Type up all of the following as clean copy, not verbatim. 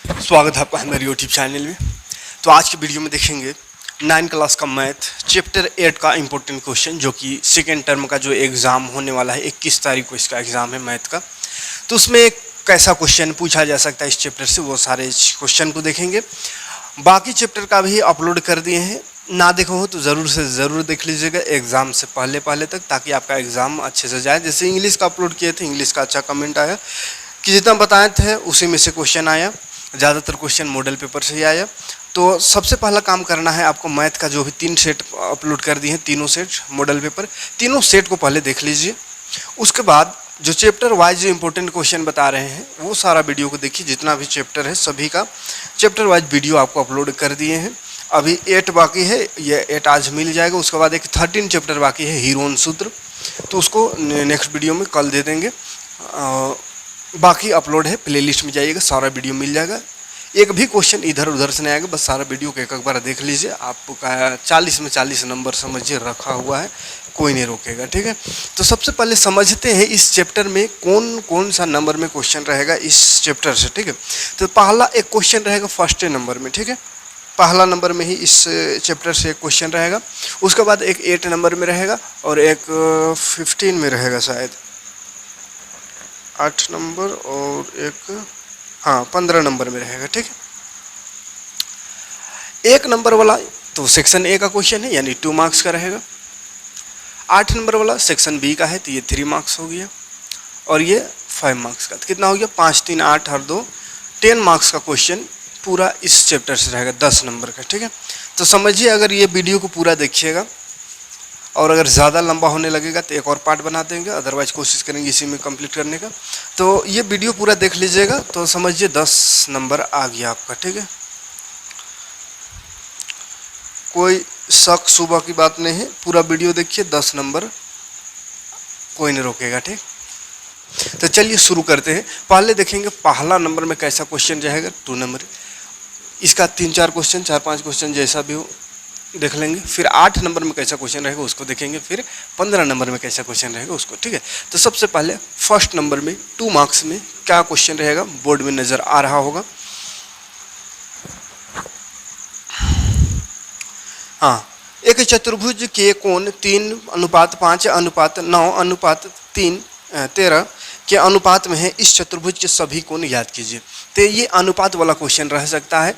स्वागत है आपका हमारे यूट्यूब चैनल में। तो आज की वीडियो में देखेंगे 9 क्लास का मैथ चैप्टर 8 का इम्पोर्टेंट क्वेश्चन, जो कि सेकेंड टर्म का जो एग्ज़ाम होने वाला है 21 तारीख को इसका एग्ज़ाम है मैथ का। तो उसमें एक कैसा क्वेश्चन पूछा जा सकता है इस चैप्टर से, वो सारे क्वेश्चन को देखेंगे। बाकी चैप्टर का भी अपलोड कर दिए हैं, ना देखो हो तो ज़रूर से ज़रूर देख लीजिएगा एग्ज़ाम से पहले तक, ताकि आपका एग्ज़ाम अच्छे से जाए। जैसे इंग्लिश का अपलोड किए थे, इंग्लिश का अच्छा कमेंट आया कि जितना बताए थे उसी में से क्वेश्चन आया, ज़्यादातर क्वेश्चन मॉडल पेपर से ही आया। तो सबसे पहला काम करना है आपको, मैथ का जो भी 3 सेट अपलोड कर दिए हैं, तीनों सेट मॉडल पेपर, तीनों सेट को पहले देख लीजिए। उसके बाद जो चैप्टर वाइज जो इंपॉर्टेंट क्वेश्चन बता रहे हैं वो सारा वीडियो को देखिए। जितना भी चैप्टर है सभी का चैप्टर वाइज वीडियो आपको अपलोड कर दिए हैं। अभी 8 बाकी है, ये 8 आज मिल जाएगा। उसके बाद एक 13 चैप्टर बाकी है, हीरोन सूत्र, तो उसको नेक्स्ट वीडियो में कल दे देंगे। बाकी अपलोड है, प्लेलिस्ट में जाइएगा, सारा वीडियो मिल जाएगा। एक भी क्वेश्चन इधर उधर से नहीं आएगा, बस सारा वीडियो को एक बार देख लीजिए। आपका 40 में 40 नंबर समझिए रखा हुआ है, कोई नहीं रोकेगा, ठीक है। तो सबसे पहले समझते हैं इस चैप्टर में कौन कौन सा नंबर में क्वेश्चन रहेगा इस चैप्टर से, ठीक है। तो पहला एक क्वेश्चन रहेगा फर्स्ट नंबर में, ठीक है, पहला नंबर में ही इस चैप्टर से एक क्वेश्चन रहेगा। उसके बाद एक 8 नंबर में रहेगा और एक 15 में रहेगा, शायद 8 नंबर, और एक 15 नंबर में रहेगा, ठीक है। एक नंबर वाला तो सेक्शन ए का क्वेश्चन है, यानी 2 मार्क्स का रहेगा। 8 नंबर वाला सेक्शन बी का है, तो ये 3 मार्क्स हो गया, और ये 5 मार्क्स का। तो कितना हो गया, 5 3 8 और 2 10 मार्क्स का क्वेश्चन पूरा इस चैप्टर से रहेगा, 10 नंबर का, ठीक है। तो समझिए, अगर ये वीडियो को पूरा देखिएगा और अगर ज़्यादा लंबा होने लगेगा तो एक और पार्ट बना देंगे, अदरवाइज कोशिश करेंगे इसी में कंप्लीट करने का। तो ये वीडियो पूरा देख लीजिएगा, तो समझिए 10 नंबर आ गया आपका, ठीक है। कोई शक सुबह की बात नहीं है, पूरा वीडियो देखिए, 10 नंबर कोई नहीं रोकेगा, ठीक। तो चलिए शुरू करते हैं। पहले देखेंगे पहला नंबर में कैसा क्वेश्चन रहेगा, 2 नंबर। इसका 3-4 क्वेश्चन, 4-5 क्वेश्चन जैसा भी हो देख लेंगे। फिर 8 नंबर में कैसा क्वेश्चन रहेगा उसको देखेंगे, फिर 15 नंबर में कैसा क्वेश्चन रहेगा उसको, ठीक है। तो सबसे पहले फर्स्ट नंबर में 2 मार्क्स में क्या क्वेश्चन रहेगा, बोर्ड में नजर आ रहा होगा। हाँ, एक चतुर्भुज के कोण 3:5:9:3:13 के अनुपात में है, इस चतुर्भुज के सभी कोण ज्ञात कीजिए। तो ये अनुपात वाला क्वेश्चन रह सकता है।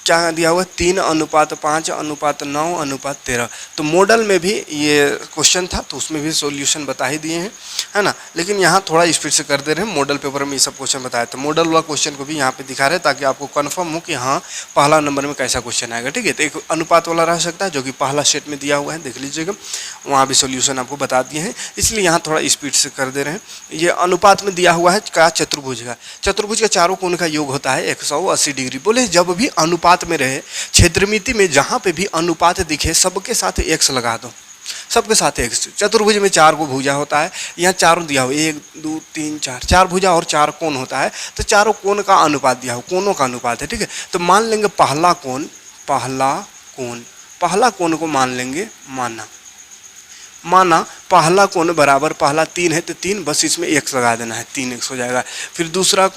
क्या दिया हुआ, 3:5:9:13। तो मॉडल में भी ये क्वेश्चन था, तो उसमें भी सॉल्यूशन बता ही दिए हैं, है ना। लेकिन यहाँ थोड़ा स्पीड से कर दे रहे हैं, मॉडल पेपर में ये सब क्वेश्चन बताया। तो मॉडल वाला क्वेश्चन को भी यहाँ पे दिखा रहे हैं, ताकि आपको कंफर्म हो कि हाँ पहला नंबर में कैसा क्वेश्चन आएगा, ठीक है। तो एक अनुपात वाला रह सकता है, जो कि पहला सेट में दिया हुआ है, देख लीजिएगा, वहाँ भी सोल्यूशन आपको बता दिए हैं, इसलिए यहाँ थोड़ा स्पीड से कर दे रहे हैं। ये अनुपात में दिया हुआ है क्या, चतुर्भुज का। चतुर्भुज के चारों कोण का योग होता है 180 डिग्री। बोले जब भी अनुपात में रहे, क्षेत्रमिति में जहाँ पे भी अनुपात दिखे सबके साथ x लगा दो, सबके साथ x। चतुर्भुज में 4 को भुजा होता है, यहाँ चारों दिया हुआ 1 2 3 4, 4 भुजा और 4 कोण होता है। तो चारों कोण का अनुपात दिया हुआ, कोणों का अनुपात है, ठीक है। तो मान लेंगे पहला कोण को मान लेंगे, माना पहला कोण बराबर, पहला 3 है तो 3, बस इसमें x लगा देना है, 3x हो जाएगा। फिर दूसरा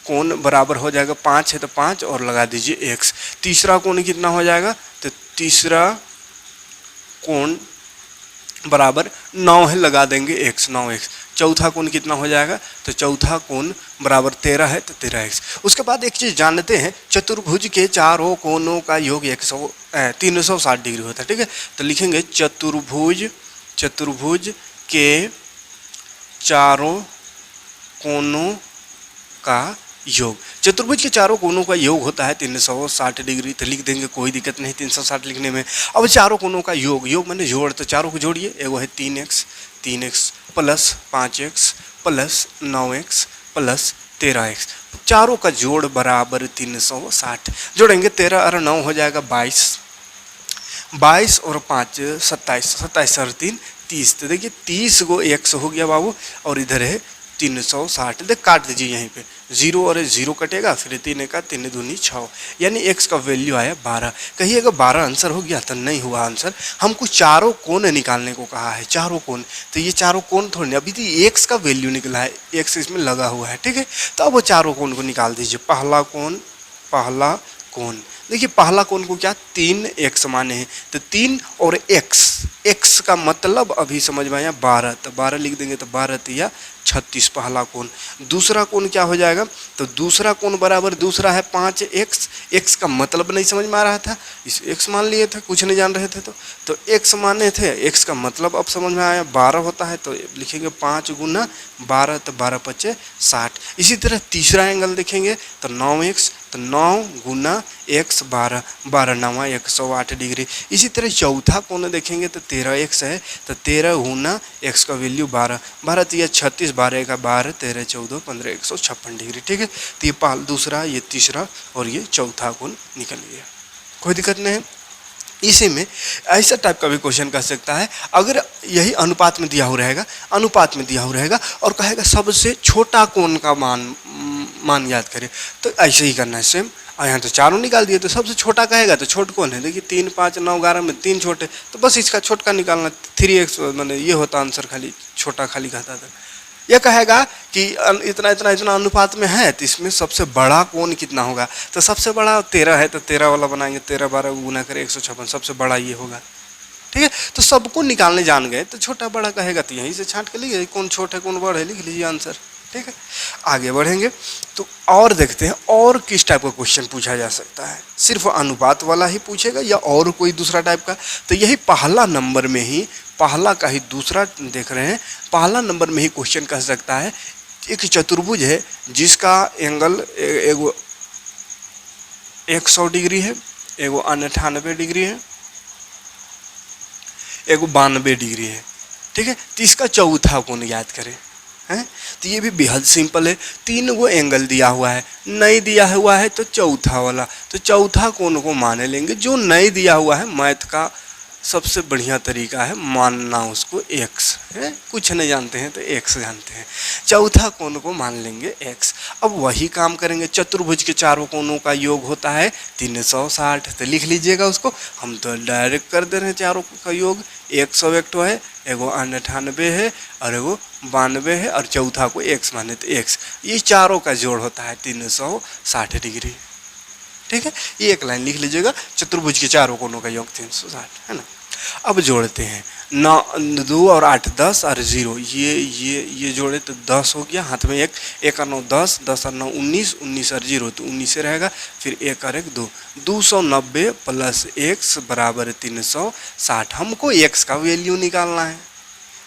कोण बराबर हो जाएगा, 5 है तो 5 और लगा दीजिए x। तीसरा कोण कितना हो जाएगा, तो तीसरा कोण बराबर 9 है, लगा देंगे x, 9x। चौथा कोण कितना हो जाएगा, तो चौथा कोण बराबर 13 है तो 13x। उसके बाद एक चीज़ जानते हैं, चतुर्भुज के चारों कोणों का योग 360 डिग्री होता है, ठीक है। तो लिखेंगे चतुर्भुज के चारों कोणों का योग। चतुर्भुज के चारों कोणों का योग होता है 360 डिग्री। तो लिख देंगे, कोई दिक्कत नहीं 360 लिखने में। अब चारों कोणों का योग मैंने जोड़, तो चारों को जोड़िए, एगो है 3x plus 5x plus 9x plus 13x। चारों का जोड़ बराबर 360। जोड़ेंगे, 13 और 9 हो जाएगा 22 और 5 27 27 और 3 30। तो देखिए 30 गो x हो गया बाबू, और इधर है 360, देख काट दीजिए यहीं पे, 0 और 0 कटेगा, फिर 3 का 3 दूनी 6, यानी x का वैल्यू आया 12। कहिएगा 12 आंसर हो गया, तो नहीं हुआ आंसर। हमको चारों कोण निकालने को कहा है, चारों कोण, तो ये चारों कोण थोड़ी, अभी तो x का वैल्यू निकला है, x इसमें लगा हुआ है, ठीक है। तो अब वो चारों कोण को निकाल दीजिए। पहला कोण देखिए, पहला कोण को क्या 3x माने हैं, तो 3 और x का मतलब अभी समझ में आया 12, तो 12 लिख देंगे, तो 12 तिया 36 पहला कोण। दूसरा कोण क्या हो जाएगा, तो दूसरा कोण बराबर दूसरा है 5x, x का मतलब नहीं समझ में आ रहा था, इस x मान लिए थे, कुछ नहीं जान रहे थे, तो x माने थे, x का मतलब अब समझ में आया 12 होता है, तो लिखेंगे 5 गुना 12, तो 12 पचे 60। इसी तरह तीसरा एंगल देखेंगे तो 9x, तो 9 गुना x 12, 12 9 108 डिग्री। इसी तरह चौथा कोण देखेंगे तो 13x है, तो 13 गुना x का वैल्यू 12, 12 तिया 36, 12 का 12, 13 14 15 156 डिग्री, ठीक है। तो ये दूसरा, ये तीसरा और ये चौथा कोण निकल गया, कोई दिक्कत नहीं है। इसी में ऐसा टाइप का भी क्वेश्चन कर सकता है, अगर यही अनुपात में दिया हुआ रहेगा और कहेगा सबसे छोटा कोण का मान याद करें, तो ऐसे ही करना है सेम। और यहाँ तो चारों निकाल दिए, तो सबसे छोटा कहेगा तो छोट कौन है, देखिए 3 5 9 11 में 3 छोटे, तो बस इसका छोटका निकालना, 3x मैंने ये होता आंसर, खाली छोटा खाली कहता था। यह कहेगा कि इतना इतना इतना अनुपात में है, तो इसमें सबसे बड़ा कोण कितना होगा, तो सबसे बड़ा 13 है, तो 13 वाला बनाएंगे, 13 12 गुना करें 156, सबसे बड़ा ये होगा, ठीक है। तो सबको निकालने जान गए, तो छोटा बड़ा कहेगा तो यहीं से छांट के लीजिए, कौन छोटा है कौन बड़ा है, लिख लीजिए आंसर, ठीक है। आगे बढ़ेंगे तो और देखते हैं और किस टाइप का क्वेश्चन पूछा जा सकता है, सिर्फ अनुपात वाला ही पूछेगा या और कोई दूसरा टाइप का। तो यही पहला नंबर में ही, पहला का ही दूसरा देख रहे हैं, पहला नंबर में ही क्वेश्चन कह सकता है, एक चतुर्भुज है जिसका एंगल एगो 100 डिग्री है, एगो 98 डिग्री है, एगो 92 डिग्री है, ठीक है। तो इसका चौथा कोण याद करें, हैं। तो ये भी बेहद सिंपल है, 3 गो एंगल दिया हुआ है, नहीं दिया हुआ है तो चौथा वाला, तो चौथा कोण को मान लेंगे, जो नहीं दिया हुआ है मैथ का सबसे बढ़िया तरीका है मानना उसको x है, कुछ नहीं जानते हैं तो x जानते हैं, चौथा कोण को मान लेंगे x। अब वही काम करेंगे, चतुर्भुज के चारों कोणों का योग होता है 360, तो लिख लीजिएगा उसको, हम तो डायरेक्ट कर दे रहे हैं, चारों का योग 100 एक ठो है, एगो 98 है और एगो 92 है, और चौथा को x माने तो x, ये चारों का जोड़ होता है 360 डिग्री, ठीक है। ये एक लाइन लिख लीजिएगा, चतुर्भुज के चारों कोणों का योग 360 है ना। अब जोड़ते हैं, 9 2 और 8 10 और 0, ये जोड़े तो 10 हो गया, हाथ में 1 और 9 10, 10 और 9 19, 19 और 0 तो 19 से रहेगा, फिर 1 और 1 2, 290 प्लस x बराबर 360। हमको x का वैल्यू निकालना है,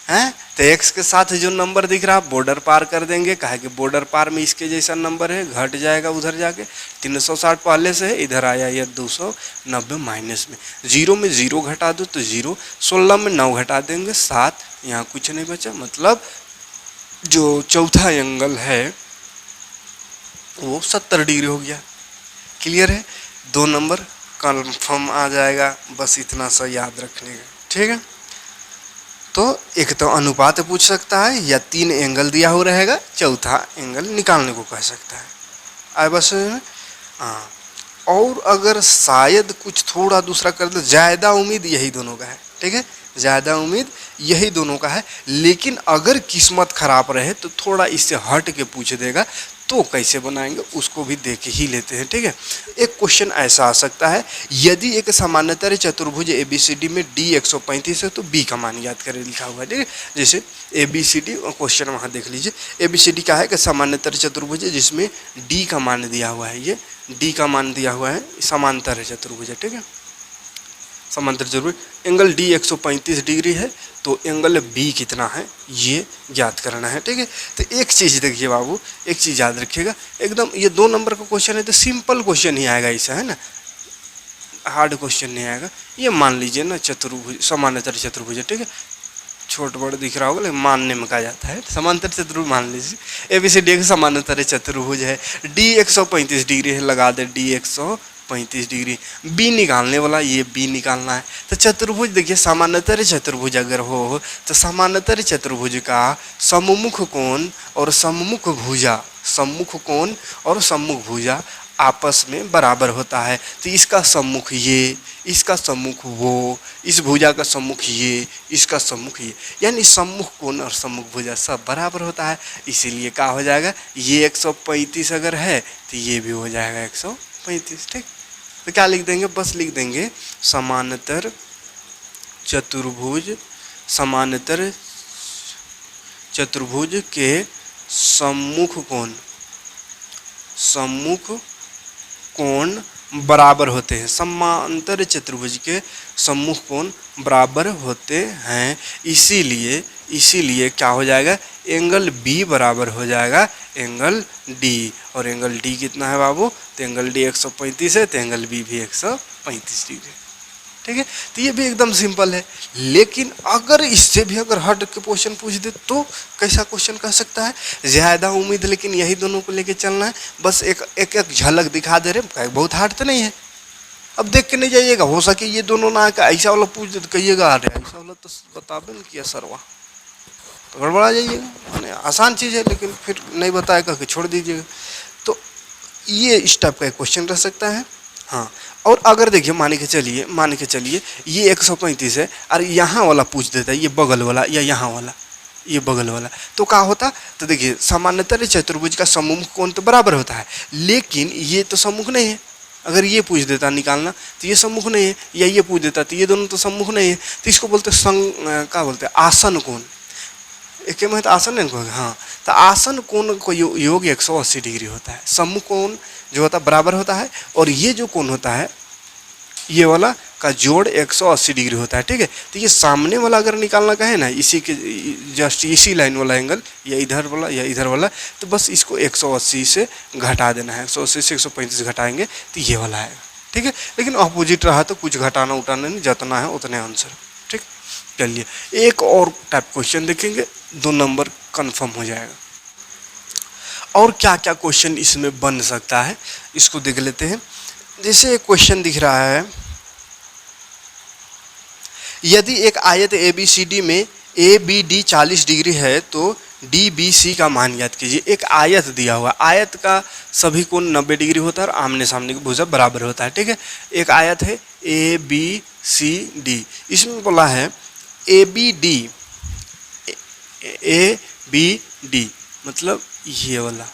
हैं। तो x के साथ जो नंबर दिख रहा है बॉर्डर पार कर देंगे, कहे कि बॉर्डर पार में इसके जैसा नंबर है, घट जाएगा उधर जाके, 360 पहले से है, इधर आया ये 290 माइनस में, 0 में 0 घटा दो तो 0, 16 में 9 घटा देंगे 7, यहाँ कुछ नहीं बचा, मतलब जो चौथा एंगल है वो 70 डिग्री हो गया। क्लियर है, 2 नंबर कन्फर्म आ जाएगा, बस इतना सा याद रखने का, ठीक है। तो एक तो अनुपात पूछ सकता है, या 3 एंगल दिया हुआ रहेगा, चौथा एंगल निकालने को कह सकता है, आए बस। हाँ, और अगर शायद कुछ थोड़ा दूसरा कर दे, ज़्यादा उम्मीद यही दोनों का है, ठीक है, ज़्यादा उम्मीद यही दोनों का है, लेकिन अगर किस्मत खराब रहे तो थोड़ा इससे हट के पूछ देगा, तो कैसे बनाएंगे उसको भी देख ही लेते हैं, ठीक है। एक क्वेश्चन ऐसा आ सकता है, यदि एक सामान्यतः चतुर्भुज ABCD में D 135 है तो B का मान याद करें, लिखा हुआ है, ठीक है। जैसे ABCD क्वेश्चन वहाँ देख लीजिए, ABCD क्या है कि सामान्यतः चतुर्भुज है जिसमें D का मान दिया हुआ है, ये D का मान दिया हुआ है, समांतर चतुर्भुज है, ठीक है, समांतर चतुर्भुज, एंगल D 135 डिग्री है, तो एंगल B कितना है ये ज्ञात करना है, ठीक है। तो एक चीज़ देखिए बाबू, एक चीज़ याद रखिएगा, एकदम ये 2 नंबर का क्वेश्चन है तो सिंपल क्वेश्चन ही आएगा, ऐसा है ना, हार्ड क्वेश्चन नहीं आएगा। ये मान लीजिए ना चतुर्भुज, समांतर चतुर्भुज है, ठीक है, छोट बड़ दिख रहा होगा लेकिन मानने में कहा जाता है, समांतर चतुर्भुज मान लीजिए, ABCD एक समांतर चतुर्भुज है, D 135 डिग्री है, लगा दे D 135 35 डिग्री। बी निकालने वाला, ये बी निकालना है। तो चतुर्भुज देखिए, सामान्यतः चतुर्भुज अगर हो तो सामान्यतः चतुर्भुज का सम्मुख कोण और सम्मुख भुजा, सम्मुख कोण और सम्मुख भुजा आपस में बराबर होता है। तो इसका सम्मुख ये, इसका सम्मुख वो, इस भुजा का सम्मुख ये, इसका सम्मुख ये, यानी सम्मुख कोण और सम्मुख भुजा सब बराबर होता है। इसीलिए क्या हो जाएगा, ये 135 अगर है तो ये भी हो जाएगा 135। ठीक, तो क्या लिख देंगे, बस लिख देंगे समांतर चतुर्भुज, समांतर चतुर्भुज के सम्मुख कोण, सम्मुख कोण बराबर होते हैं। समांतर चतुर्भुज के सम्मुख कोण बराबर होते हैं, इसीलिए क्या हो जाएगा, एंगल बी बराबर हो जाएगा एंगल डी। और एंगल डी कितना है बाबू, तो एंगल डी 135 है, तो एंगल बी भी 135 डिग्री। ठीक है, तो ये भी एकदम सिंपल है। लेकिन अगर इससे भी अगर हट के क्वेश्चन पूछ दे तो कैसा क्वेश्चन कह सकता है, ज़्यादा उम्मीद लेकिन यही दोनों को लेके चलना है, बस एक झलक दिखा दे रहे, बहुत हार्ड तो नहीं है। अब देख के नहीं जाइएगा, हो सके ये दोनों ना आकर ऐसा वाला पूछ दे तो कहिएगा आ रहा है, ऐसा वाला तो बताबे नहीं किया सरवा, तो गड़बड़ा जाइएगा। मैंने आसान चीज़ है लेकिन फिर नहीं बताया कह के छोड़ दीजिएगा। तो ये इस टाइप का क्वेश्चन रह सकता है। हाँ, और अगर देखिए मान के चलिए ये 135 है और यहाँ वाला पूछ देता है, ये बगल वाला या यहाँ वाला, ये बगल वाला, तो क्या होता, तो देखिए सामान्यतः चतुर्भुज का सम्मुख कोण तो बराबर होता है, लेकिन ये तो सम्मुख नहीं है। अगर ये पूछ देता निकालना तो ये सम्मुख नहीं है, या ये पूछ देता तो ये दोनों तो सम्मुख नहीं है, तो इसको बोलते क्या बोलते हैं, आसन कोण। एक में तो आसन नहीं कहोगे, हाँ, तो आसन कोण को योग 180 डिग्री होता है। सम्मुख कोण जो होता है बराबर होता है, और ये जो कोण होता है ये वाला का जोड़ 180 डिग्री होता है। ठीक है, तो ये सामने वाला अगर निकालना का है ना, इसी के जस्ट इसी लाइन वाला एंगल, या इधर वाला या इधर वाला, तो बस इसको 180 से घटा देना है। 180 से 135 घटाएंगे तो ये वाला है। ठीक है, लेकिन अपोजिट रहा तो कुछ घटाना उठाना नहीं, जितना है उतने आंसर। ठीक, चलिए एक और टाइप क्वेश्चन देखेंगे, 2 नंबर कन्फर्म हो जाएगा। और क्या क्या क्वेश्चन इसमें बन सकता है इसको देख लेते हैं। जैसे एक क्वेश्चन दिख रहा है, यदि एक आयत ABCD में ABD 40 डिग्री है तो DBC का मान ज्ञात कीजिए। एक आयत दिया हुआ, आयत का सभी कोण 90 डिग्री होता है और आमने सामने की भुजा बराबर होता है। ठीक है, एक आयत है ABCD, इसमें बोला है ABD मतलब ये वाला,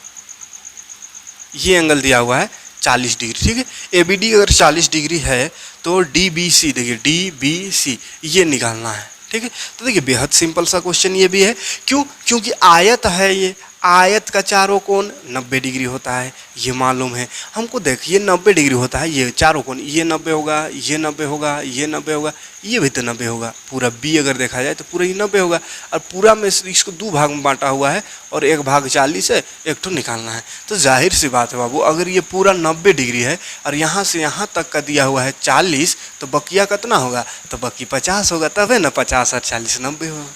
ये एंगल दिया हुआ है 40 डिग्री। ठीक है, ABD अगर 40 डिग्री है तो DBC, देखिए DBC ये निकालना है। ठीक है, तो देखिए बेहद सिंपल सा क्वेश्चन ये भी है। क्यों, क्योंकि आयत है, ये आयत का चारों कोण 90 डिग्री होता है, ये मालूम है हमको। देखिए 90 डिग्री होता है, ये चारों कोण, ये 90 होगा, ये 90 होगा, ये 90 होगा, ये भी तो 90 होगा। पूरा बी अगर देखा जाए तो पूरा ही 90 होगा, और पूरा में इसको 2 भाग में बांटा हुआ है और एक भाग 40 है, एक तो निकालना है। तो जाहिर सी बात है बाबू, अगर ये पूरा 90 डिग्री है और यहाँ से यहाँ तक का दिया हुआ है 40, तो बकिया कितना होगा, तो बकी 50 होगा, तब है ना 50 और 40 90 होगा।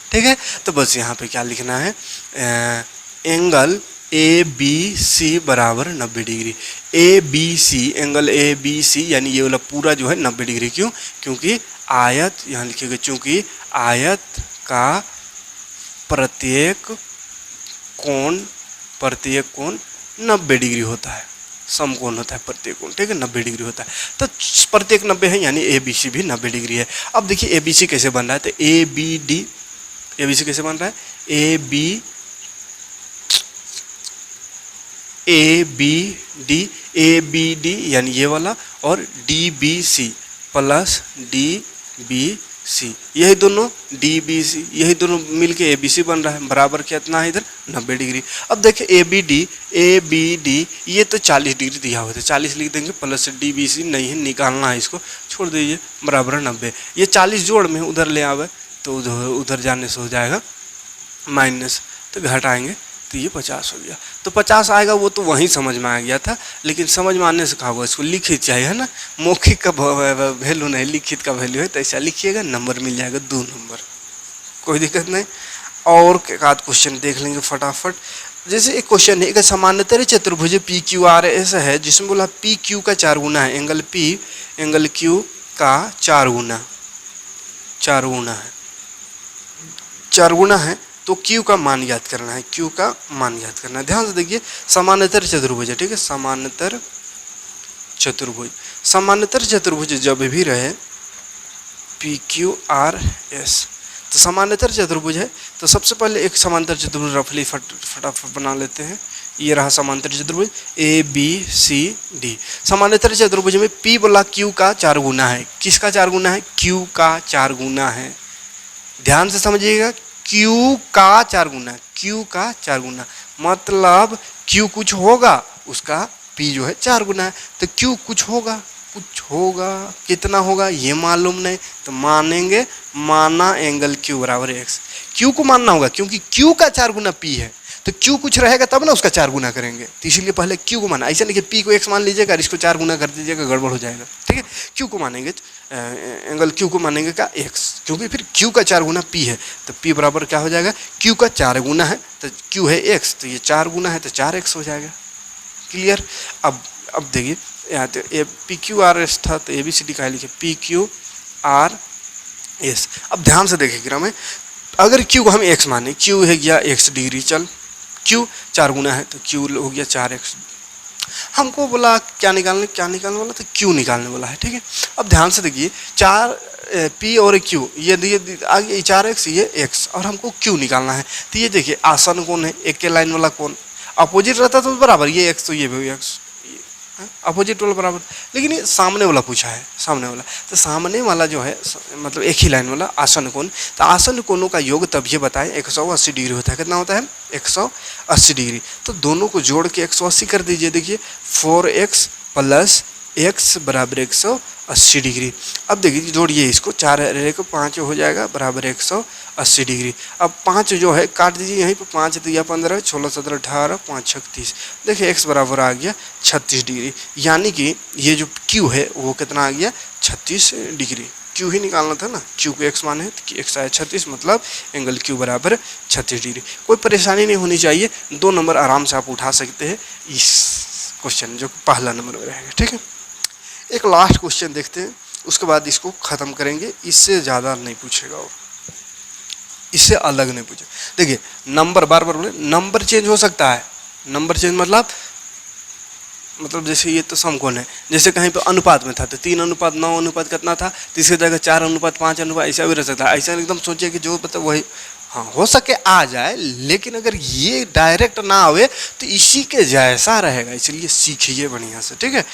ठीक है, तो बस यहाँ पे क्या लिखना है, एंगल ABC बराबर 90 डिग्री। ABC एंगल ABC यानी ये वाला पूरा जो है 90 डिग्री। क्यों, क्योंकि आयत यहाँ लिखिएगा, चूँकि आयत का प्रत्येक कोण 90 डिग्री होता है, समकोण होता है प्रत्येक कोण। ठीक है, 90 डिग्री होता है, तो प्रत्येक 90 है, यानी ABC भी 90 डिग्री है। अब देखिए ABC कैसे बन रहा है, तो ABC कैसे बन रहा है, ABD यानी ये वाला, और DBC प्लस DBC, यही दोनों DBC, यही दोनों मिलके ABC बन रहा है। बराबर कितना है इधर 90 डिग्री। अब देखिए ABD ये तो 40 डिग्री दिया हुआ था, 40 लिख देंगे, प्लस DBC नहीं है, निकालना है, इसको छोड़ दीजिए, बराबर 90। ये 40 जोड़ में उधर ले आवे तो उधर जाने से हो जाएगा माइनस, तो घटाएंगे तो ये 50 हो गया। तो 50 आएगा, वो तो वहीं समझ में आ गया था, लेकिन समझ में आने से कहा हुआ इसको लिखित चाहिए, है ना, मौखिक का वैल्यू नहीं, लिखित का वैल्यू है, तो ऐसा लिखिएगा, नंबर मिल जाएगा 2 नंबर, कोई दिक्कत नहीं। और एक आध क्वेश्चन देख लेंगे फटाफट। जैसे एक क्वेश्चन है, एक समानांतर चतुर्भुज पी क्यू आर एस है जिसमें बोला पी क्यू का 4 गुना है, एंगल पी एंगल क्यू का 4 गुना है, 4 गुना है, तो क्यू का मान याद करना है, क्यू का मान याद करना है। ध्यान से देखिए, समानांतर चतुर्भुज है, ठीक है, समानांतर चतुर्भुज जब भी रहे पी क्यू आर एस, तो समानांतर चतुर्भुज है, तो सबसे पहले एक समानांतर चतुर्भुज रफली फटाफट बना लेते हैं। ये रहा समानांतर चतुर्भुज ए बी सी डी। समानांतर चतुर्भुज में पी बोला क्यू का 4 गुना है, किसका 4 गुना है, क्यू का 4 गुना है। ध्यान से समझिएगा, क्यू का 4 गुना, क्यू का 4 गुना मतलब क्यू कुछ होगा, उसका पी जो है 4 गुना है, तो क्यू कुछ होगा, कितना होगा ये मालूम नहीं, तो मानेंगे, माना एंगल क्यू बराबर एक्स। क्यू को मानना होगा क्योंकि क्यू का 4 गुना पी है, तो क्यू कुछ रहेगा तब ना उसका 4 गुना करेंगे, तो इसीलिए पहले क्यू को माना। ऐसा नहीं कि पी को एक्स मान लीजिएगा और इसको 4 गुना कर दीजिएगा, गड़बड़ हो जाएगा, ठीक है। क्यू को मानेंगे, एंगल क्यू को मानेंगे का एक्स, क्योंकि फिर क्यू का 4 गुना पी है, तो पी बराबर क्या हो जाएगा, क्यू का 4 गुना है, तो क्यू है एक्स, तो ये 4 गुना है तो 4x हो जाएगा। क्लियर। अब देखिए यहाँ तो A P Q R S था, तो ए बी सी डी का लिखे पी क्यू आर एस। अब ध्यान से देखिए ग्राम में, अगर क्यू को हम एक्स माने, क्यू है गया x डिग्री, चल क्यू 4 गुना है तो क्यू हो गया 4x। हमको बोला क्या निकालने वाला, तो क्यू निकालने वाला है, ठीक है। अब ध्यान से देखिए, 4 पी और क्यू ये दिए आगे 4x, ये x, और हमको क्यू निकालना है, तो ये देखिए आसन कौन है, एक के लाइन वाला कौन, अपोजिट रहता तो बराबर, ये x तो ये भी x, अपोजिट वाला बराबर, लेकिन ये सामने वाला पूछा है, सामने वाला, तो सामने वाला जो है मतलब एक ही लाइन वाला आसन कोण, तो आसन कोणों का योग तब ये बताएं 180 डिग्री होता है। कितना होता है, 180 डिग्री। तो दोनों को जोड़ के 180 कर दीजिए। देखिए 4x + x बराबर 180 डिग्री। अब देखिए जोड़िए इसको, 4 रहे को 5 हो जाएगा बराबर 180 डिग्री। अब 5 जो है काट दीजिए, यहीं पर 5 तो या 15, 16, 17, 18, 5, 36। देखिए x बराबर आ गया 36 डिग्री, यानी कि ये जो q है वो कितना आ गया 36 डिग्री। q ही निकालना था ना, q को x माने तो x आया 36, मतलब एंगल q बराबर 36 डिग्री। कोई परेशानी नहीं होनी चाहिए, 2 नंबर आराम से आप उठा सकते हैं इस क्वेश्चन जो पहला नंबर में रहेगा, ठीक है। एक लास्ट क्वेश्चन देखते हैं, उसके बाद इसको ख़त्म करेंगे। इससे ज़्यादा नहीं पूछेगा और इससे अलग नहीं पूछे। देखिए नंबर बार बोले, नंबर चेंज हो सकता है। नंबर चेंज मतलब जैसे ये तो समकोण है, जैसे कहीं पे अनुपात में था तो 3:9 अनुपात कितना था, तो इसकी जगह 4:5 अनुपात ऐसा भी रह सकता है। ऐसा एकदम सोचिए कि जो मतलब वही हाँ हो सके आ जाए, लेकिन अगर ये डायरेक्ट ना आवे तो इसी के जैसा रहेगा, इसलिए सीखिए बढ़िया से, ठीक है।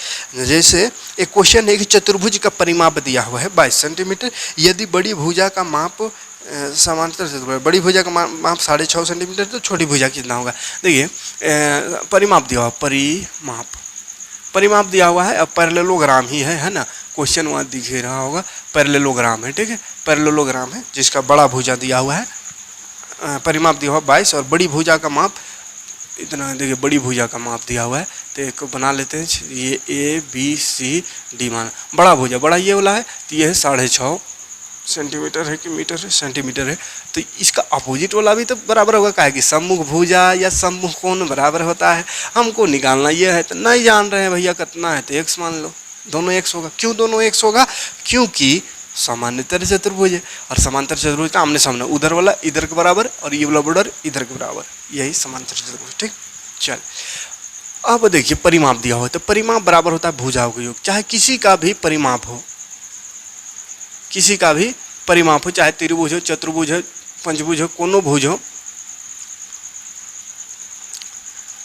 जैसे एक क्वेश्चन है कि चतुर्भुज का परिमाप दिया हुआ है 22 सेंटीमीटर, यदि बड़ी भुजा का माप समांतर चतुर्भुज, बड़ी भुजा का माप 6.5 सेंटीमीटर, तो छोटी भुजा कितना होगा। देखिए परिमाप दिया हुआ, परिमाप दिया हुआ है। अब पैरेललोग्राम ही है ना, क्वेश्चन वहाँ दिख रहा होगा, पैरेललोग्राम है, ठीक है, पैरेललोग्राम है जिसका बड़ा भुजा दिया हुआ है, परिमाप दिया हुआ 22 और बड़ी भुजा का माप इतना। देखिए बड़ी भुजा का माप दिया हुआ है, तो एक बना लेते हैं, ये ABCD माना बड़ा भुजा, बड़ा ये वाला है, तो ये है 6.5 सेंटीमीटर है कि मीटर है, सेंटीमीटर है, तो इसका अपोजिट वाला भी तो बराबर होगा। क्या है कि सम्मुख भुजा या सम्मुख कोण बराबर होता है, हमको निकालना ये है, तो नहीं जान रहे हैं भैया कितना है, तो x मान लो, दोनों x होगा। क्यों दोनों x होगा, क्योंकि समानांतर चतुर्भुज है, और समांतर चतुर्भुज का आमने सामने, उधर वाला इधर के बराबर और ये वाला बॉर्डर इधर के बराबर, यही समांतर चतुर्भुज, ठीक। चल अब देखिए परिमाप दिया हो, तो परिमाप बराबर होता है भुजाओं का योग। चाहे किसी का भी परिमाप हो, किसी का भी परिमाप हो, चाहे त्रिभुज हो, चतुर्भुज हो, पंचभुज हो, कोनो भुज हो,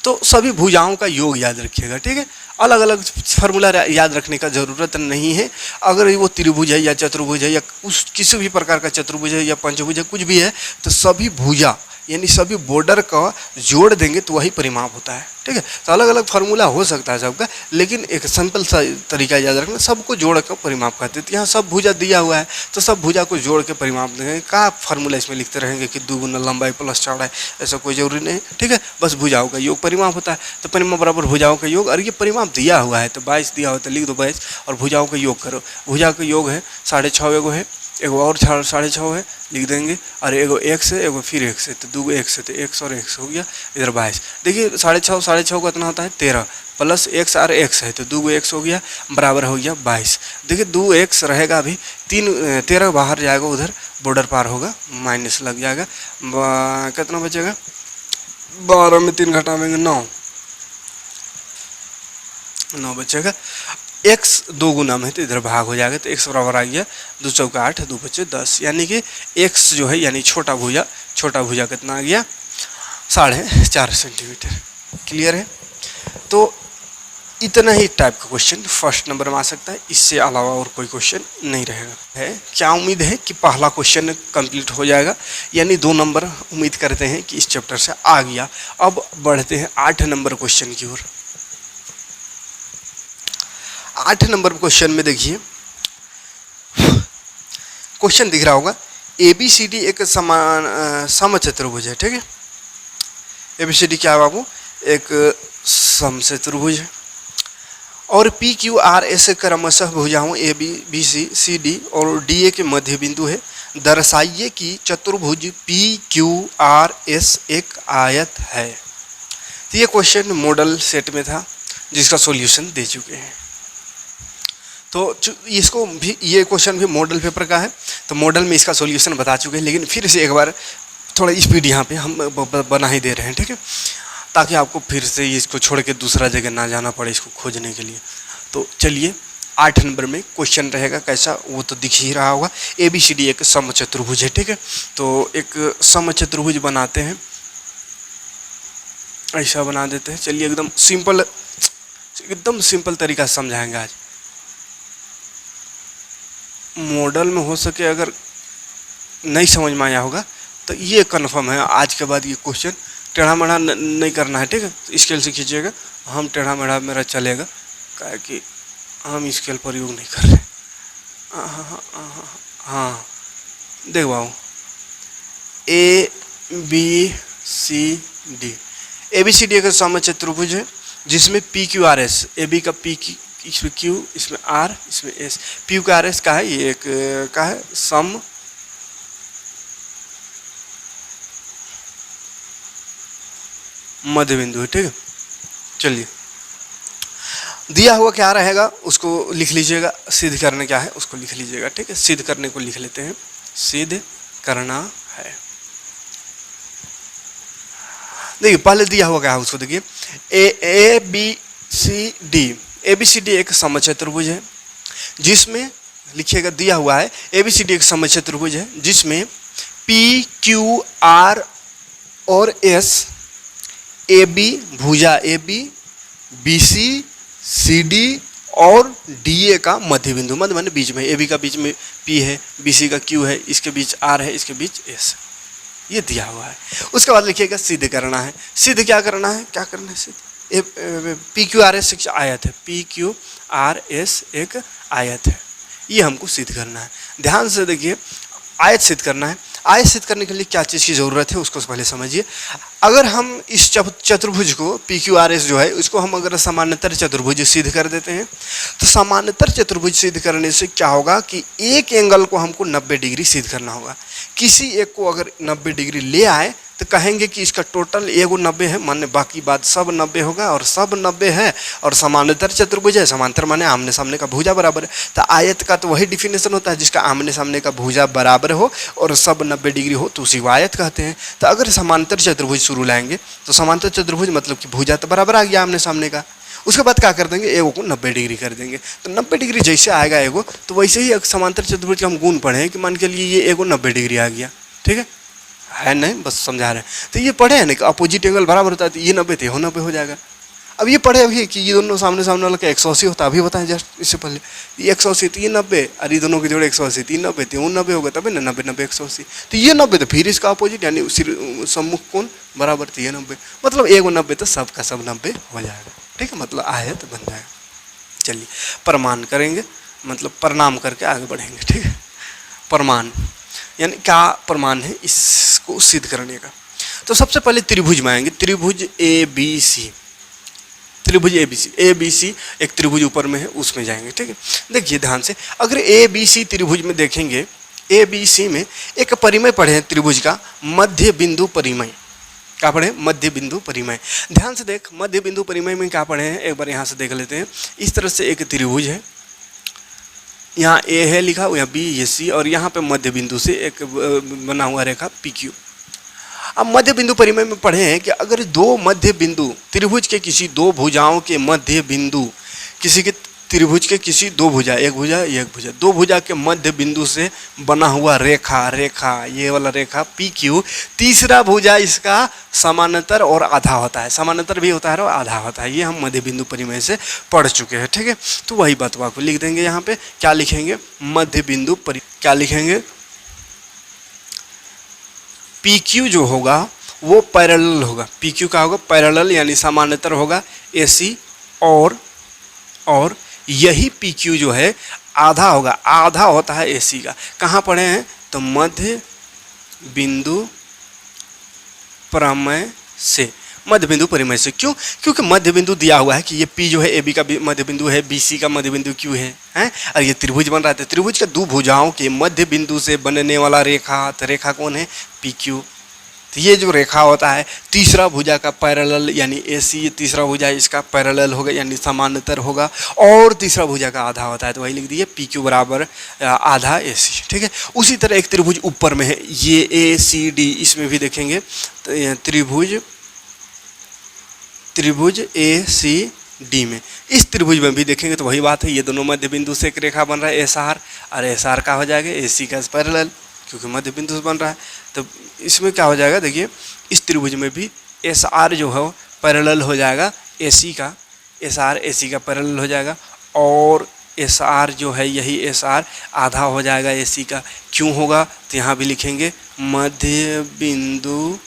तो सभी भुजाओं का योग याद रखिएगा, ठीक है। अलग अलग फार्मूला याद रखने का ज़रूरत नहीं है। अगर वो त्रिभुज है या चतुर्भुज है या उस किसी भी प्रकार का चतुर्भुज है या पंचभुज है, कुछ भी है, तो सभी भुजा यानी सभी बॉर्डर का जोड़ देंगे तो वही परिमाप होता है, ठीक है। तो अलग अलग फार्मूला हो सकता है सबका, लेकिन एक सिंपल सा तरीका याद रखना, सबको जोड़ कर परिमाप करते हैं। तो यहाँ सब भुजा दिया हुआ है, तो सब भुजा को जोड़ के परिमाप देंगे। का फार्मूला इसमें लिखते रहेंगे कि 2 गुना लंबाई प्लस चौड़ाई, ऐसा कोई जरूरी नहीं, ठीक है। बस भुजाओं का योग परिमाप होता है, तो परिमाप बराबर भुजाओं का योग, और ये परिमाप दिया हुआ है तो 22 दिया हुआ तो लिख दो 22, और भुजाओं का योग करो। भुजा का योग है 6.5 एगो है, एगो और 6.5 है लिख देंगे, और एगो x है, एगो फिर x है, तो 2 x है, तो x और x हो गया, इधर 22। देखिए 6.5 का कितना होता है 13, प्लस x और x है, तो 2 x हो गया, बराबर हो गया 22। देखिए 2 x रहेगा, अभी 13 बाहर जाएगा, उधर बॉर्डर पार होगा, माइनस लग जाएगा, कितना बचेगा, 12 में 3 घटाएंगे 9 बचेगा। x 2 गुना में है तो इधर भाग हो जाएगा, तो x बराबर आ गया 2 चौका 8, 2 बचे 10, यानी कि x जो है यानी छोटा भुजा कितना आ गया 4.5 सेंटीमीटर। क्लियर है? तो इतना ही टाइप का क्वेश्चन फर्स्ट नंबर में आ सकता है, इससे अलावा और कोई क्वेश्चन नहीं रहेगा। है क्या उम्मीद है कि पहला क्वेश्चन कंप्लीट हो जाएगा, यानी 2 नंबर उम्मीद करते हैं कि इस चैप्टर से आ गया। अब बढ़ते हैं 8 नंबर क्वेश्चन की ओर। 8 नंबर क्वेश्चन में देखिए, क्वेश्चन दिख रहा होगा, ABCD एक समचतुर्भुज है। ठीक है, ABCD क्या है बाबू, एक समचतुर्भुज है, और PQRS क्रमशः भुजाओं ABCD और DA के मध्य बिंदु है। दर्शाइए कि चतुर्भुज PQRS एक आयत है। तो ये क्वेश्चन मॉडल सेट में था, जिसका सॉल्यूशन दे चुके हैं। तो इसको भी, ये क्वेश्चन भी मॉडल पेपर का है, तो मॉडल में इसका सॉल्यूशन बता चुके हैं, लेकिन फिर से एक बार थोड़ा स्पीड यहाँ पे हम बना ही दे रहे हैं। ठीक है, ताकि आपको फिर से इसको छोड़ के दूसरा जगह ना जाना पड़े इसको खोजने के लिए। तो चलिए 8 नंबर में क्वेश्चन रहेगा कैसा, वो तो दिख ही रहा होगा। ABCD एक समचतुर्भुज है। ठीक है, तो एक समचतुर्भुज बनाते हैं, ऐसा बना देते हैं। चलिए एकदम सिंपल तरीका से समझाएंगे आज। मॉडल में हो सके अगर नहीं समझ में आया होगा तो ये कन्फर्म है, आज के बाद ये क्वेश्चन टेढ़ा मेढ़ा नहीं करना है। ठीक है, स्केल से खींचिएगा, हम टेढ़ा मेढ़ा मेरा चलेगा, क्या कि हम स्केल प्रयोग नहीं कर रहे। हाँ देख बाबू, ABCD एक समचतुर्भुज है जिसमें PQRS, AB का P की, इसमें Q, इसमें R, इसमें S, PQRS का है, ये एक का है सम मध्य बिंदु है। ठीक है, चलिए दिया हुआ क्या रहेगा उसको लिख लीजिएगा, सिद्ध करने क्या है उसको लिख लीजिएगा। ठीक है, सिद्ध करने को लिख लेते हैं, सिद्ध करना है। देखिए पहले दिया हुआ क्या है उसको देखिए, ABCD एक समचतुर्भुज है जिसमें, लिखिएगा दिया हुआ है ABCD एक समचतुर्भुज है जिसमें PQR और S, AB भुजा AB, BC, CD और DA का मध्य बिंदु, मध्य माने बीच में, AB का बीच में P है, BC का Q है, इसके बीच R है, इसके बीच S, ये दिया हुआ है। उसके बाद लिखिएगा सिद्ध करना है। सिद्ध क्या करना है, क्या करना है सिद्ध, PQRS एक आयत है, PQRS एक आयत है, ये हमको सिद्ध करना है। ध्यान से देखिए, आयत सिद्ध करना है। आयत सिद्ध करने के लिए क्या चीज़ की ज़रूरत है उसको पहले समझिए। अगर हम इस चतुर्भुज को PQRS जो है उसको हम अगर समानांतर चतुर्भुज सिद्ध कर देते हैं, तो समानांतर चतुर्भुज सिद्ध करने से क्या होगा कि एक एंगल को हमको 90 डिग्री सिद्ध करना होगा। किसी एक को अगर 90 डिग्री ले आए तो कहेंगे कि इसका टोटल एगो 90 है, माने बाकी बात सब 90 होगा, और सब 90 है और समानांतर चतुर्भुज है, समांतर माने आमने सामने का भुजा बराबर है। तो आयत का तो वही डिफिनेशन होता है जिसका आमने सामने का भुजा बराबर हो और सब 90 डिग्री हो, तो उसी को आयत कहते हैं। तो अगर समांतर चतुर्भुज शुरू लाएंगे तो समांतर चतुर्भुज मतलब कि भुजा तो बराबर आ गया आमने सामने का, उसके बाद क्या कर देंगे, एगो को 90 डिग्री कर देंगे। तो 90 डिग्री जैसे आएगा एगो, तो वैसे ही समांतर चतुर्भुज का हम गुण पढ़े हैं कि मान के लिए ये एगो 90 डिग्री आ गया। ठीक है नहीं, बस समझा रहे हैं। तो ये पढ़े हैं ना कि अपोजिट एंगल बराबर होता है, तो ये 90 थे, हो 90 हो जाएगा। अब ये पढ़े अभी कि ये दोनों सामने सामने वाला का 180 होता है, अभी बताएं जस्ट इससे पहले, ये 180 तो ये 90, और ये दोनों के जोड़े 180, 3 90 थे, 90 होगा तभी ना, 90 90 180, तो ये 90, तो फिर इसका अपोजिट यानी सम्मुख कोण बराबर, तो ये 90, मतलब एगो 90 तो सब का सब 90 हो जाएगा। ठीक है, मतलब आयत बन जाएगा। चलिए प्रमाण करेंगे, मतलब प्रणाम करके आगे बढ़ेंगे। ठीक है, प्रमाण यानी क्या प्रमाण है इसको सिद्ध करने का। तो सबसे पहले त्रिभुज में आएंगे, त्रिभुज ABC, त्रिभुज ABC एक त्रिभुज ऊपर में है उसमें जाएंगे। ठीक है, देखिए ध्यान से, अगर ABC त्रिभुज में देखेंगे, ए बी सी में एक परिमय पढ़े हैं त्रिभुज का, मध्य बिंदु परिमय। क्या पढ़े? मध्य बिंदु परिमय। ध्यान से देख, मध्य बिंदु परिमय में क्या पढ़े हैं, एक बार यहाँ से देख लेते हैं। इस तरह से एक त्रिभुज है, यहाँ ए है लिखा, यहाँ बी, ये सी, और यहाँ पे मध्य बिंदु से एक बना हुआ रेखा पी क्यू। अब मध्य बिंदु परिमय में पढ़े हैं कि अगर दो मध्य बिंदु त्रिभुज के किसी दो भुजाओं के मध्य बिंदु, किसी के त्रिभुज के किसी दो भुजा, एक भुजा एक भुजा, दो भुजा के मध्य बिंदु से बना हुआ रेखा ये वाला रेखा पी क्यू, तीसरा भुजा इसका समानांतर और आधा होता है, समानांतर भी होता है और आधा होता है। ये हम मध्य बिंदु परिमय से पढ़ चुके हैं, ठीक है। तो वही बात को लिख देंगे यहाँ पे। क्या लिखेंगे? मध्य बिंदु क्या लिखेंगे? पी क्यू जो होगा वो पैरेलल होगा। पी क्यू का होगा पैरेलल, यानी समानांतर होगा ए सी, और यही पी क्यू जो है आधा होगा, आधा होता है ए सी का। कहाँ पढ़े हैं? तो मध्य बिंदु प्रमेय से, मध्य बिंदु परिमय से। क्यों? क्योंकि मध्य बिंदु दिया हुआ है कि ये पी जो है ए बी का मध्य बिंदु है, बी सी का मध्य बिंदु क्यू है, हैं? और ये त्रिभुज बन रहा है, त्रिभुज के दो भुजाओं के मध्य बिंदु से बनने वाला रेखा, तो रेखा कौन है? P Q. तो ये जो रेखा होता है तीसरा भुजा का पैरेलल, यानी ए सी, तीसरा भुजा इसका पैरेलल होगा यानी समानांतर होगा, और तीसरा भुजा का आधा होता है, तो वही लिख दिए पी क्यू बराबर आधा ए सी, ठीक है। उसी तरह एक त्रिभुज ऊपर में है, ये ए सी डी, इसमें भी देखेंगे तो त्रिभुज ए सी डी में, इस त्रिभुज में भी देखेंगे तो वही बात है, ये दोनों मध्य बिंदु से एक रेखा बन रहा है एस आर, और एस आर का हो जाएगा ए सी का पैरेलल, क्योंकि मध्य बिंदु से बन रहा है। तो इसमें क्या हो जाएगा? देखिए इस त्रिभुज में भी एस आर जो है पैरेलल हो जाएगा ए सी का, एस आर ए सी का पैरेलल हो जाएगा, और एस आर जो है यही एस आर आधा हो जाएगा ए सी का। क्यों होगा? तो यहाँ भी लिखेंगे मध्य बिंदु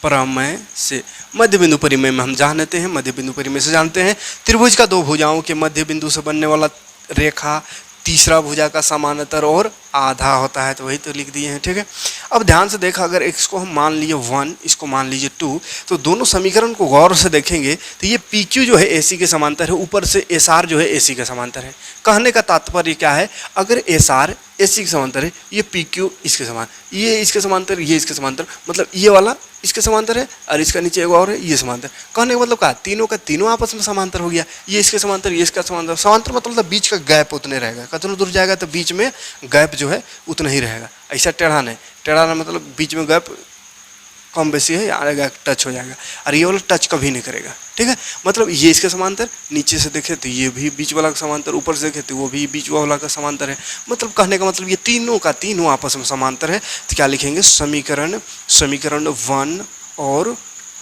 प्रमेय से। मध्य बिंदु परिमय में हम जानते हैं, मध्य बिंदु परिमय से जानते हैं त्रिभुज का दो भुजाओं के मध्य बिंदु से बनने वाला रेखा तीसरा भुजा का समानांतर और आधा होता है, तो वही तो लिख दिए हैं, ठीक है। अब ध्यान से देखा, अगर इसको हम मान लिए 1, इसको मान लीजिए 2, तो दोनों समीकरण को गौर से देखेंगे तो ये पी क्यू जो है ए सी के समांतर है, ऊपर से एस आर जो है ए सी के समांतर है। कहने का तात्पर्य क्या है? अगर एस आर ए सी के समांतर है, ये पी क्यू इसके समान, ये इसके समांतर, ये इसके समांतर, मतलब ये वाला इसके समांतर है और इसका नीचे एक और है ये समांतर। कहने का मतलब क्या? तीनों का तीनों आपस में समांतर हो गया, ये इसके समांतर, ये इसका समांतर। समांतर मतलब बीच का गैप उतने रहेगा, कितना दूर जाएगा तो बीच में गैप जो है उतना ही रहेगा। ऐसा टेढ़ा नहीं, टेढ़ा ना मतलब बीच में गैप कम बेसी है, आएगा टच हो जाएगा, और ये वाला टच कभी नहीं करेगा, ठीक है। मतलब ये इसके समांतर, नीचे से देखे तो ये भी बीच वाला का समांतर, ऊपर से देखे तो वो भी बीच वाला का समांतर है। मतलब कहने का मतलब ये तीनों का तीनों आपस में समांतर है। तो क्या लिखेंगे? समीकरण 1 और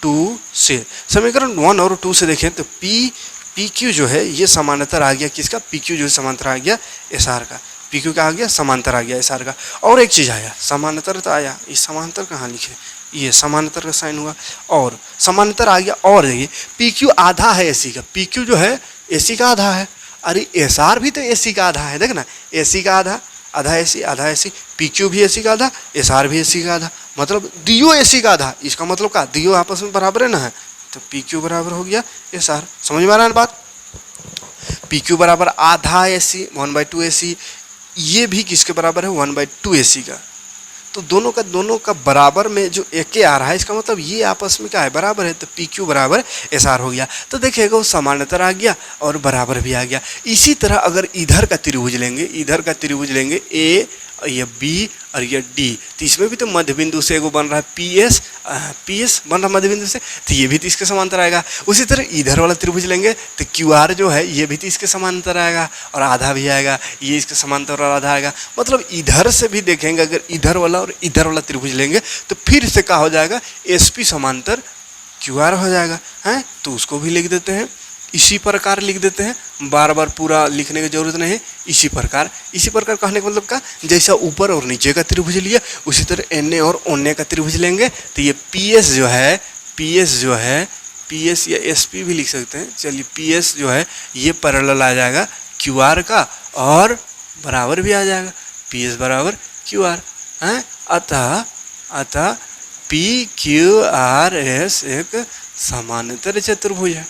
2 से, समीकरण 1 और 2 से देखें तो पी क्यू जो है ये समांतर आ गया किसका? पी क्यू जो है समांतर आ गया एस आर का, पी क्यू का आ गया समांतर आ गया एस आर का। और एक चीज़ आया, समांतर तो आया, इस समांतर कहाँ लिखे? ये समांतर का साइन हुआ और समांतर आ गया। और देखिए पी क्यू आधा है एसी का, पी क्यू जो है एसी का आधा है, अरे एस आर भी तो एसी का आधा है, देख ना, एसी का आधा, आधा एसी आधा एसी, पी क्यू भी एसी का आधा, एस आर भी एसी का आधा, मतलब दियो एसी का आधा। इसका मतलब क्या? दियो आपस में बराबर है ना, है तो पी क्यू बराबर हो गया एस आर। समझ में आ रहा है बात? पी क्यू बराबर आधा एसी 1/2 एसी, ये भी किसके बराबर है? 1/2 एसी का। तो दोनों का बराबर में जो एक आ रहा है, इसका मतलब ये आपस में क्या है? बराबर है, तो पी क्यू बराबर एस आर हो गया। तो देखिएगा वो समानांतर आ गया और बराबर भी आ गया। इसी तरह अगर इधर का त्रिभुज लेंगे ए, ये बी और ये डी, तो इसमें भी तो मध्य बिंदु से एगो बन रहा है पी एस बन रहा मध्य बिंदु से, तो ये भी तो इसके समांतर आएगा। उसी तरह इधर वाला त्रिभुज लेंगे तो क्यू आर जो है ये भी तो इसके समांतर आएगा और आधा भी आएगा, ये इसके समांतर और आधा आएगा। मतलब इधर से भी देखेंगे, अगर इधर वाला और इधर वाला त्रिभुज लेंगे तो फिर से क्या हो जाएगा? एस पी समांतर क्यू आर हो जाएगा, हैं? तो उसको भी लिख देते हैं, इसी प्रकार लिख देते हैं, बार बार पूरा लिखने की जरूरत नहीं है। इसी प्रकार कहने का मतलब क्या? जैसा ऊपर और नीचे का त्रिभुज लिया उसी तरह एन और ओने का त्रिभुज लेंगे तो ये पी एस जो है पी एस या एस पी भी लिख सकते हैं, चलिए पी एस जो है ये पैरेलल आ जाएगा क्यू आर का और बराबर भी आ जाएगा, पी एस बराबर क्यू आर है। अतः पी क्यू आर एस एक समानांतर चतुर्भुज है,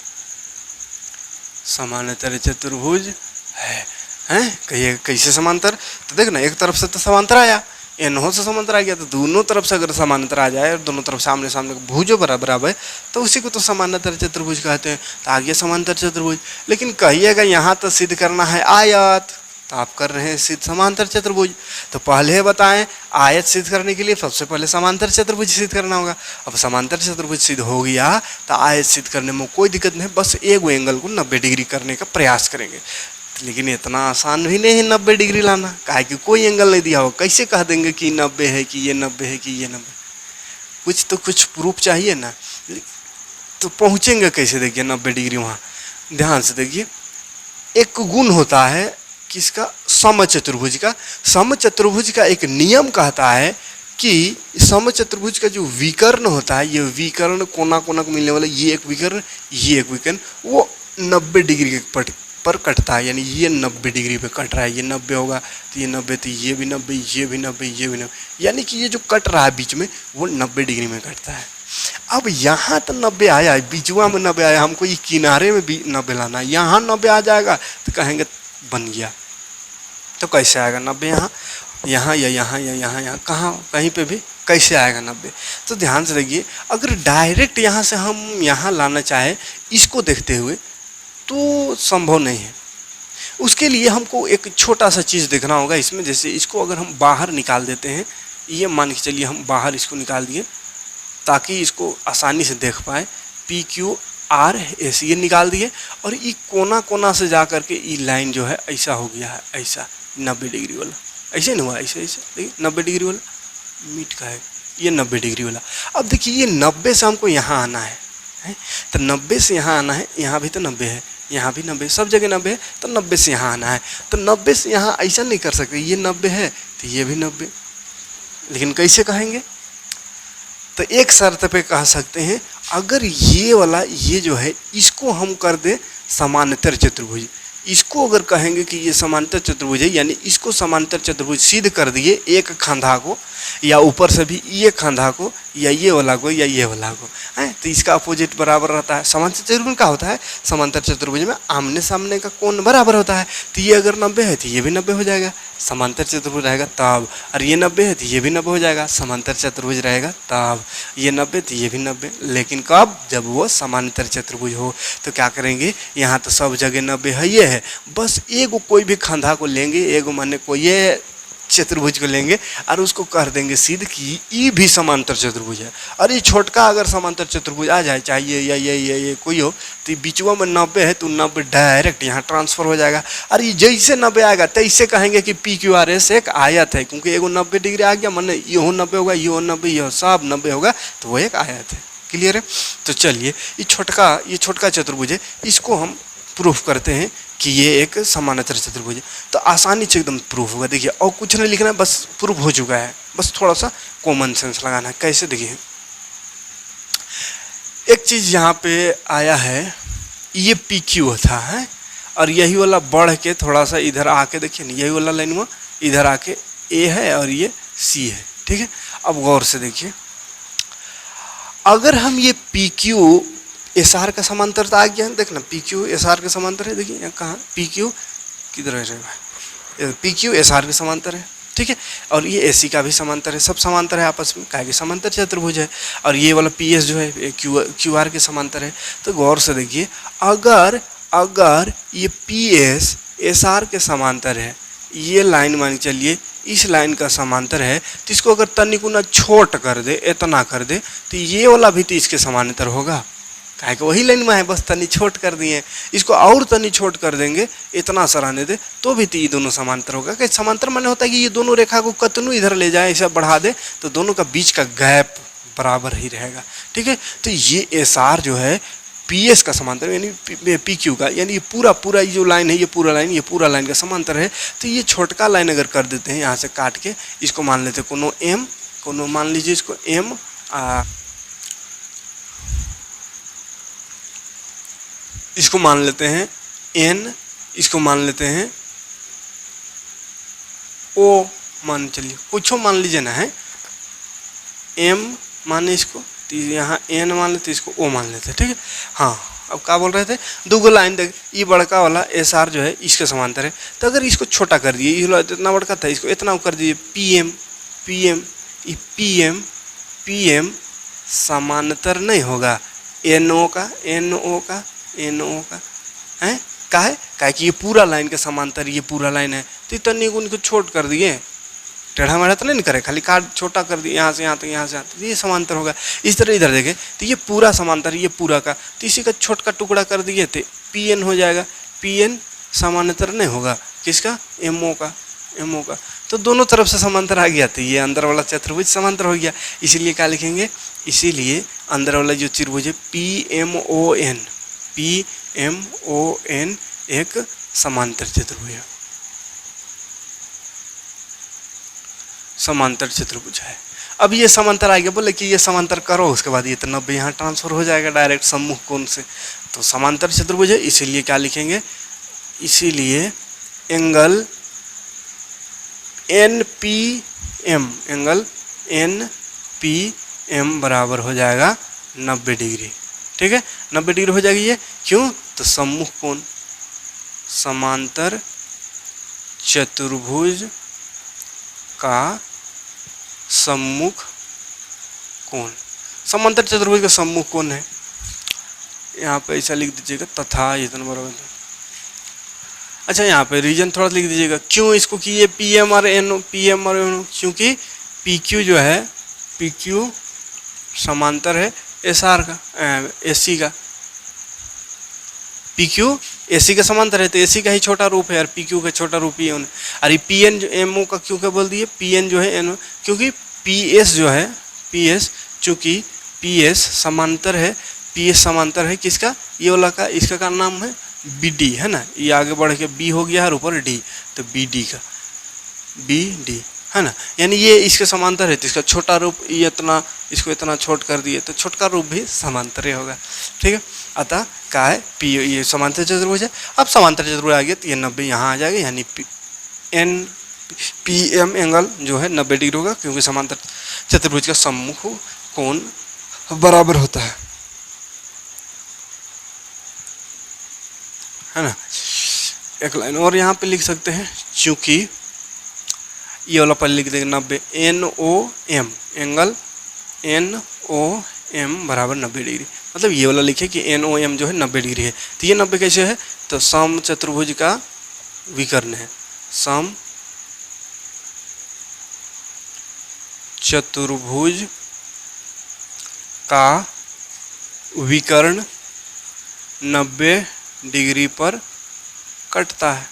समानांतर चतुर्भुज है। हैं, कहिए कैसे समांतर? तो देख ना, एक तरफ से तो समांतर आया, एनहो से समांतर आ गया, तो दोनों तरफ से अगर समांतर आ जाए और दोनों तरफ सामने सामने भुजो बराबर है तो उसी को तो समांतर चतुर्भुज कहते हैं। तो आ गया समांतर चतुर्भुज। लेकिन कहिएगा यहाँ तो सिद्ध करना है आयत, तो आप कर रहे हैं सिद्ध समांतर चतुर्भुज। तो पहले बताएं, आयत सिद्ध करने के लिए सबसे पहले समांतर चतुर्भुज सिद्ध करना होगा। अब समांतर चतुर्भुज सिद्ध हो गया तो आयत सिद्ध करने में कोई दिक्कत नहीं, बस एक एंगल को 90 डिग्री करने का प्रयास करेंगे। लेकिन इतना आसान भी नहीं है 90 डिग्री लाना, काहे कि कोई एंगल नहीं दिया हो, कैसे कह देंगे कि 90 है कि ये 90 है कि ये 90? कुछ तो कुछ प्रूफ चाहिए ना, तो पहुँचेंगे कैसे? देखिए 90 डिग्री वहाँ, ध्यान से देखिए, एक गुण होता है किसका? समचतुर्भुज का। समचतुर्भुज का एक नियम कहता है कि समचतुर्भुज का जो विकर्ण होता है, ये विकर्ण कोना कोना को मिलने वाला ये एक विकर्ण, ये एक विकर्ण, वो 90 डिग्री के पर कटता है। यानी ये 90 डिग्री पे कट रहा है, ये 90 होगा तो ये 90, तो ये भी 90, ये भी 90, ये भी 90, यानी कि ये जो कट रहा है बीच में वो 90 डिग्री में कटता है। अब यहाँ तो 90 आया है, बीचवा में 90 आया, हमको ये किनारे में भी 90 लाना है, यहाँ 90 आ जाएगा तो कहेंगे बन गया। तो कैसे आएगा 90? यहाँ यहाँ या यहाँ या यहाँ यहाँ कहाँ कहीं पे भी कैसे आएगा 90? तो ध्यान से देखिए, अगर डायरेक्ट यहाँ से हम यहाँ लाना चाहे इसको देखते हुए तो संभव नहीं है। उसके लिए हमको एक छोटा सा चीज़ देखना होगा इसमें। जैसे इसको अगर हम बाहर निकाल देते हैं, ये मान के चलिए हम बाहर इसको निकाल दिए ताकि इसको आसानी से देख पाए, PQRS ये निकाल दिए, और ये कोना कोना से जा करके ये लाइन जो है ऐसा हो गया है, ऐसा 90 डिग्री वाला, ऐसे नहीं हुआ, ऐसे ऐसे देखिए 90 डिग्री वाला मीट का है, ये 90 डिग्री वाला। अब देखिए ये 90 से हमको यहाँ आना है, तो 90 से यहाँ आना है, यहाँ भी तो 90 है, यहाँ भी 90, सब जगह 90 है, तो 90 से यहाँ आना है। तो 90 से यहाँ ऐसा नहीं कर सकते, ये 90 है तो ये भी 90, लेकिन कैसे कहेंगे? तो एक शर्त पे कह सकते हैं, अगर ये वाला ये जो है इसको हम कर दे समांतर चतुर्भुज, इसको अगर कहेंगे कि ये समांतर चतुर्भुज है, यानी इसको समांतर चतुर्भुज सिद्ध कर दिए, एक खंधा को या ऊपर से भी ये खंधा को या ये वाला को या ये वाला को, है तो इसका अपोजिट बराबर रहता है। समांतर चतुर्भुज क्या होता है? समांतर चतुर्भुज में आमने सामने का कोण बराबर होता है। तो ये अगर 90 है तो ये भी 90 हो जाएगा, समांतर चतुर्भुज रहेगा तब। और ये 90 है तो ये भी 90 हो जाएगा, समांतर चतुर्भुज रहेगा तब। ये 90 तो ये भी 90, लेकिन कब? जब वो समांतर चतुर्भुज हो। तो क्या करेंगे, यहाँ तो सब जगह 90 है, ये है, बस एगो कोई भी खंधा को लेंगे, एगो माने कोई ये चतुर्भुज को लेंगे और उसको कर देंगे सिद्ध कि ये भी समांतर चतुर्भुज है। और ये छोटका अगर समांतर चतुर्भुज आ जाए, चाहे ये कोई हो, तो बीचवा में 90 है तो 90 डायरेक्ट यहाँ ट्रांसफर हो जाएगा। और ये जैसे 90 आएगा तैसे कहेंगे कि PQRS एक आयत है, क्योंकि एगो 90 डिग्री आ गया, माने ये 90 होगा, ये 90, ये सब 90 होगा, तो वो एक आयत है। क्लियर है? तो चलिए ये छोटका चतुर्भुज है, इसको हम प्रूफ करते हैं कि ये एक समांतर चतुर्भुज है। तो आसानी से एकदम प्रूफ होगा। देखिए और कुछ नहीं लिखना है, बस प्रूफ हो चुका है, बस थोड़ा सा कॉमन सेंस लगाना है। कैसे? देखिए एक चीज़ यहाँ पे आया है, ये PQ था है, और यही वाला बढ़ के थोड़ा सा इधर आके देखिए ना, यही वाला लाइन में इधर आके A है और ये C है, ठीक है। अब गौर से देखिए, अगर हम ये PQ SR का समांतर आ गया है, देखना PQ SR के समांतर है, देखिए यहाँ कहाँ PQ किधर है, PQ SR के समांतर है, ठीक है। और ये AC का भी समांतर है, सब समांतर है आपस में, काहे कि समांतर चतुर्भुज है। और ये वाला PS जो है QR के समांतर है। तो गौर से देखिए, अगर ये PS SR के समांतर है, ये लाइन मान के चलिए इस लाइन का समांतर है, तो इसको अगर तनिकुना छोट कर दे, इतना कर दे, तो ये वाला भी तो इसके समांतर होगा, काहे कि वही लाइन में है, बस तनी छोट कर दिए। इसको और तनी छोट कर देंगे, इतना सराहने दे, तो भी तो ये दोनों समांतर होगा। कि समांतर माने होता है कि ये दोनों रेखा को कतनू इधर ले जाए, ऐसा बढ़ा दे, तो दोनों का बीच का गैप बराबर ही रहेगा, ठीक है। तो ये SR जो है PS का समांतर, यानी PQ का, यानी ये पूरा ये जो लाइन है, ये पूरा लाइन का समांतर है। तो ये छोटका लाइन अगर कर देते हैं यहाँ से काट के, इसको मान लेते हैं कोनो M, कोनो मान लीजिए इसको M, इसको मान लेते हैं N, इसको मान लेते हैं O, मान चलिए कुछ मान लीजिए ना है, M माने इसको, तो यहाँ N मान लेते, इसको O मान लेते, ठीक है। हाँ अब क्या बोल रहे थे, दो गो लाइन देख, ये बड़का वाला एस आर जो है इसके समांतर है, तो अगर इसको छोटा कर दिए, ये इतना बड़का था, इसको इतना कर दीजिए, पी एम पी एम, ये पी एम समांतर नहीं होगा एन ओ का है, काहे कि ये पूरा लाइन के समांतर, ये पूरा लाइन है, तो इतने को उनको छोट कर दिए, टेढ़ा मेढ़ा तो नहीं करे, खाली काट छोटा कर दिए, यहाँ से यहाँ तक, यहाँ से यहाँ तक, ये समांतर होगा। इस तरह इधर देखें तो ये पूरा समांतर, ये पूरा का, तो इसी का छोटा टुकड़ा कर दिए थे, पी एन हो जाएगा, पी एन समांतर नहीं होगा किसका, एम ओ का, तो दोनों तरफ से समांतर आ गया, तो ये अंदर वाला चतुर्भुज समांतर हो गया। इसीलिए क्या लिखेंगे, इसीलिए अंदर वाला जो त्रिभुज है पी एम ओ एन एक समांतर चतुर्भुज है, समांतर चतुर्भुज है। अब ये समांतर आ गया, बोले कि ये समांतर करो, उसके बाद ये तो 90 यहाँ ट्रांसफर हो जाएगा डायरेक्ट सम्मुख कोण से, तो समांतर चतुर्भुज है। इसीलिए क्या लिखेंगे, इसीलिए एंगल एन पी एम बराबर हो जाएगा 90 डिग्री। ठीक है, 90 डिग्री हो जाएगी। ये क्यों, तो सम्मुख कोण, समांतर चतुर्भुज का सम्मुख कोण, समांतर चतुर्भुज का सम्मुख कोण है, यहाँ पे ऐसा लिख दीजिएगा, तथा इतना बराबर। अच्छा, यहाँ पे रीजन थोड़ा लिख दीजिएगा, क्यों इसको कि ये पी एम और एन, क्योंकि पी क्यू जो है, पी क्यू समांतर है एस आर का, एस सी का, पी क्यू ए सी का समांतर है, तो ए सी का ही छोटा रूप है और पी क्यू का छोटा रूप ही है। अरे पी एन जो एम ओ का क्यों क्या बोल दिए, पी एन जो है एन, क्योंकि पी एस जो है, पी एस, चूँकि पी एस समांतर है, पी एस समांतर है किसका, ये वाला का, इसका का नाम है बी डी, है ना, ये आगे बढ़ के बी हो गया और ऊपर डी, तो बी डी का, बी डी है ना, यानी ये इसके समांतर है, तो इसका छोटा रूप ये इतना, इसको इतना छोट कर दिए, तो छोटका रूप भी समांतर ही होगा। ठीक है, अतः क्या है, पी, ये समांतर चतुर्भुज है। अब समांतर चतुर्भुज आ गया, तो ये 90 यहाँ आ जाएगा, यानी पी एम एंगल जो है 90 डिग्री होगा, क्योंकि समांतर चतुर्भुज का सम्मुख कोण बराबर होता है ना। एक लाइन और यहाँ पे लिख सकते हैं, चूंकि ये वाला पर लिख देंगे 90, N O M angle N O M बराबर 90 डिग्री, मतलब ये वाला लिखे कि एन ओ एम जो है 90 डिग्री है। तो ये 90 कैसे है, तो सम चतुर्भुज का विकर्ण है, सम चतुर्भुज का विकर्ण 90 डिग्री पर कटता है।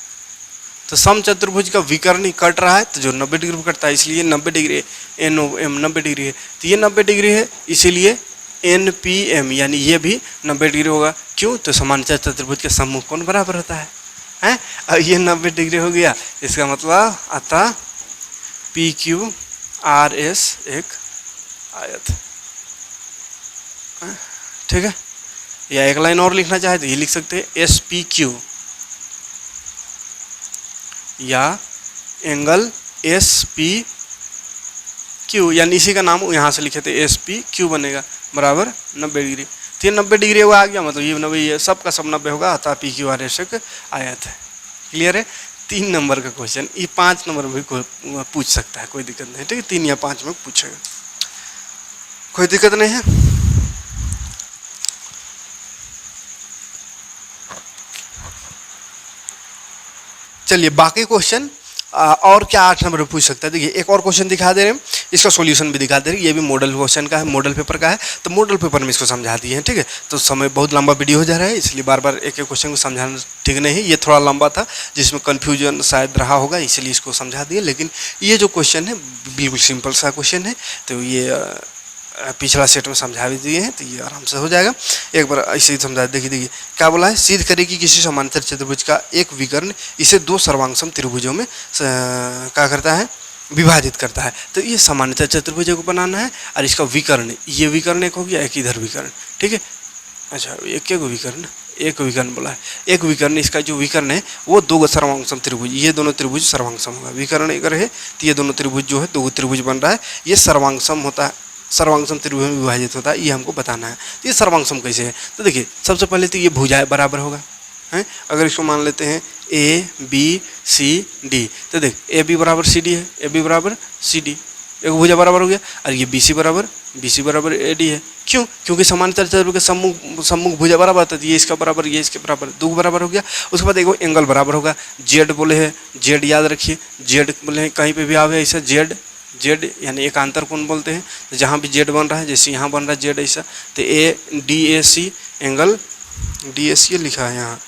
तो सम चतुर्भुज का विकर्ण ही कट रहा है, तो जो 90 डिग्री पर कटता है, इसलिए 90 degree N O M 90 degree है, तो ये 90 डिग्री है, इसीलिए एन पी एम यानी ये भी 90 डिग्री होगा। क्यों, तो समांतर चतुर्भुज के सम्मुख कोण बराबर होता है। अब ये 90 डिग्री हो गया, इसका मतलब अतः पी क्यू आर एस एक आयत। ठीक है, या एक लाइन और लिखना चाहे तो ये लिख सकते हैं, एस पी क्यू या एंगल एस पी क्यू, यानी इसी का नाम यहाँ से लिखे थे, एस पी क्यू बनेगा बराबर 90 डिग्री। तो ये 90 डिग्री हुआ आ गया, मतलब ये 90, ये सब का सब 90 होगा, अतः पी क्यू आर एस एक आयत है। क्लियर है। 3 नंबर का क्वेश्चन, ये 5 नंबर में भी पूछ सकता है, कोई दिक्कत नहीं। ठीक है, 3 या 5 में पूछेगा, कोई दिक्कत नहीं है। चलिए बाकी क्वेश्चन और क्या 8 नंबर में पूछ सकता है। देखिए एक और क्वेश्चन दिखा दे रहे हैं, इसका सॉल्यूशन भी दिखा दे रहे हैं। ये भी मॉडल क्वेश्चन का है, मॉडल पेपर का है, तो मॉडल पेपर में इसको समझा दिए हैं। ठीक है, तो समय बहुत लंबा वीडियो हो जा रहा है, इसलिए बार बार एक एक क्वेश्चन को समझाना ठीक नहीं है। ये थोड़ा लंबा था, जिसमें कन्फ्यूजन शायद रहा होगा, इसलिए इसको समझा दिए। लेकिन ये जो क्वेश्चन है बिल्कुल सिंपल सा क्वेश्चन है, तो ये पिछला सेट में समझा भी दिए हैं, तो ये आराम से हो जाएगा। एक बार ऐसे ही समझा, देखिए क्या बोला है, सिद्ध करें कि किसी समांतर चतुर्भुज का एक विकर्ण इसे 2 सर्वांगसम त्रिभुजों में क्या करता है, विभाजित करता है। तो ये समांतर चतुर्भुज को बनाना है, और इसका विकर्ण, ये विकर्ण एक हो गया, एक इधर विकर्ण। ठीक है, अच्छा एक विकर्ण, एक विकर्ण बोला है, एक विकर्ण, इसका जो विकर्ण है वो 2 सर्वांगसम त्रिभुज, ये दोनों त्रिभुज सर्वांगसम होगा। विकर्ण अगर है तो ये दोनों त्रिभुज जो है 2 त्रिभुज बन रहा है, ये सर्वांगसम होता है। सर्वांगसम त्रिभुज में विभाजित होता है, ये हमको बताना है। तो ये सर्वांगसम कैसे है, तो देखिए सबसे पहले तो ये भुजाएं बराबर होगा हैं। अगर इसको मान लेते हैं ए बी सी डी, तो देख ए बी बराबर सी डी है, ए बी बराबर सी डी, एक भुजा बराबर हो गया। और ये बी सी बराबर ए डी है। क्यों? क्योंकि समांतर चतुर्भुज के सम्मुख भुजा बराबर था, ये इसका बराबर ये इसके बराबर, दो बराबर हो गया। उसके बाद एक एंगल बराबर होगा। जेड बोले है, जेड याद रखिए, जेड बोले हैं कहीं पे भी आवे ऐसा जेड, जेड यानी एकांतर कोण बोलते हैं। तो जहाँ भी जेड बन रहा है, जैसे यहाँ बन रहा है जेड ऐसा, तो A D A C angle D A C लिखा है, यहाँ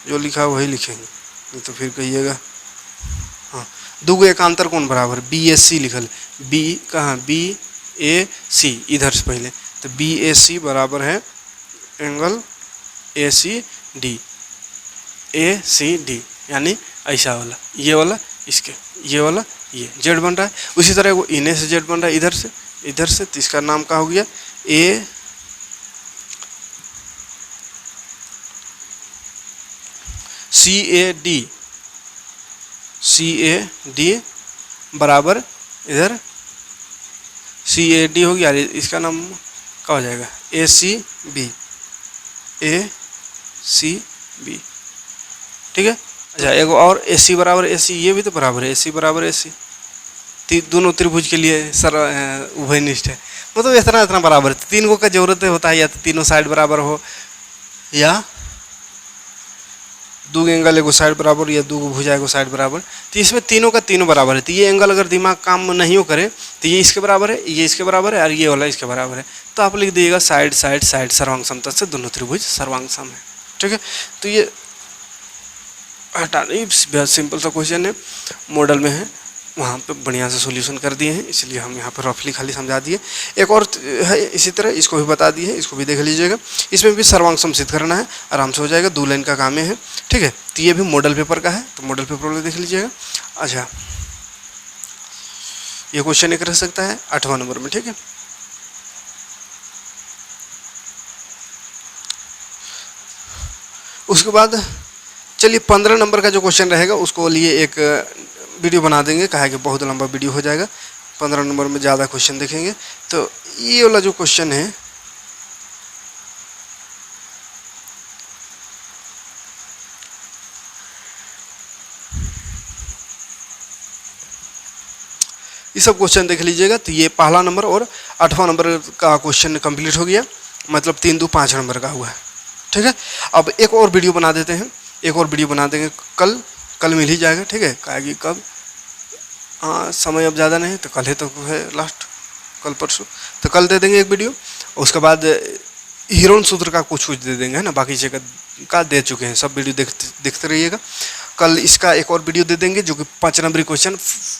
जो लिखा है वही लिखेंगे, नहीं तो फिर कहिएगा। हाँ, दो एकांतर कोण बराबर बी ए सी लिखल, बी कहाँ बी ए सी इधर से पहले, तो बी ए सी बराबर है angle A C D, A C D यानी ऐसा वाला, ये वाला इसके, ये वाला ये जेड बन रहा है। उसी तरह वो इन्हें से जेड बन रहा है इधर से, तो इसका नाम क्या हो गया ए सी ए डी बराबर इधर सी ए डी हो गया। इसका नाम क्या हो जाएगा ए सी बी, ठीक है। अच्छा एक और ए सी बराबर ए सी, ये भी तो बराबर है ए सी बराबर ए सी, दोनों त्रिभुज के लिए सर उभयनिष्ठ है, मतलब इतना बराबर है। तीन को का जरूरत होता है, या तो तीनों साइड बराबर हो, या दो एंगल एगो साइड बराबर, या दो भुजा एगो साइड बराबर। तो इसमें तीनों का तीनों बराबर है। तो ये एंगल अगर दिमाग काम नहीं हो करे तो ये इसके बराबर है, ये इसके बराबर है, और ये वाला इसके बराबर है। तो आप लिख दीजिएगा साइड साइड साइड सर्वांग समता से दोनों त्रिभुज सर्वांग सम है, ठीक है। तो ये हटा नहीं, बहुत सिंपल सा क्वेश्चन है, मॉडल में है, वहाँ पे बढ़िया से सॉल्यूशन कर दिए हैं, इसलिए हम यहाँ पर रफली खाली समझा दिए। एक और है इसी तरह, इसको भी बता दिए हैं, इसको भी देख लीजिएगा। इसमें भी सर्वांग सम सिद्ध करना है, आराम से हो जाएगा, 2 लाइन का काम है, ठीक है। तो ये भी मॉडल पेपर का है, तो मॉडल पेपर वाले देख लीजिएगा। अच्छा ये क्वेश्चन एक रह सकता है 8वां नंबर में, ठीक है। उसके बाद चलिए 15 नंबर का जो क्वेश्चन रहेगा उसको लिए एक वीडियो बना देंगे, कहा कि बहुत लंबा वीडियो हो जाएगा। 15 नंबर में ज़्यादा क्वेश्चन देखेंगे। तो ये वाला जो क्वेश्चन है, ये सब क्वेश्चन देख लीजिएगा। तो ये पहला नंबर और 8वां नंबर का क्वेश्चन कंप्लीट हो गया, मतलब 3 2 5 नंबर का हुआ है, ठीक है। अब एक और वीडियो बना देते हैं, एक और वीडियो बना देंगे, कल मिल ही जाएगा, ठीक है। कहा कि कब, हाँ समय अब ज़्यादा नहीं, तो कल है, तो है लास्ट, कल परसों, तो कल दे देंगे एक वीडियो। उसके बाद हीरोन सूत्र का कुछ दे देंगे, है ना, बाकी जगह का दे चुके हैं, सब वीडियो देखते रहिएगा। कल इसका एक और वीडियो दे देंगे जो कि 5 नंबरी क्वेश्चन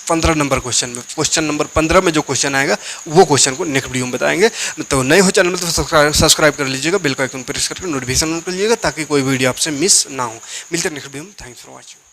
15 नंबर क्वेश्चन में, क्वेश्चन नंबर 15 में जो क्वेश्चन आएगा वो क्वेश्चन को नेक्स्ट वीडियो में बताएंगे। तो नए हो चैनल में तो सब्सक्राइब कर लीजिएगा, बेल का आइकन प्रेस करके नोटिफिकेशन ऑन कर लीजिएगा, ताकि कोई वीडियो आपसे मिस ना हो। मिलते हैं नेक्स्ट वीडियो में, थैंक्स फॉर वॉचिंग।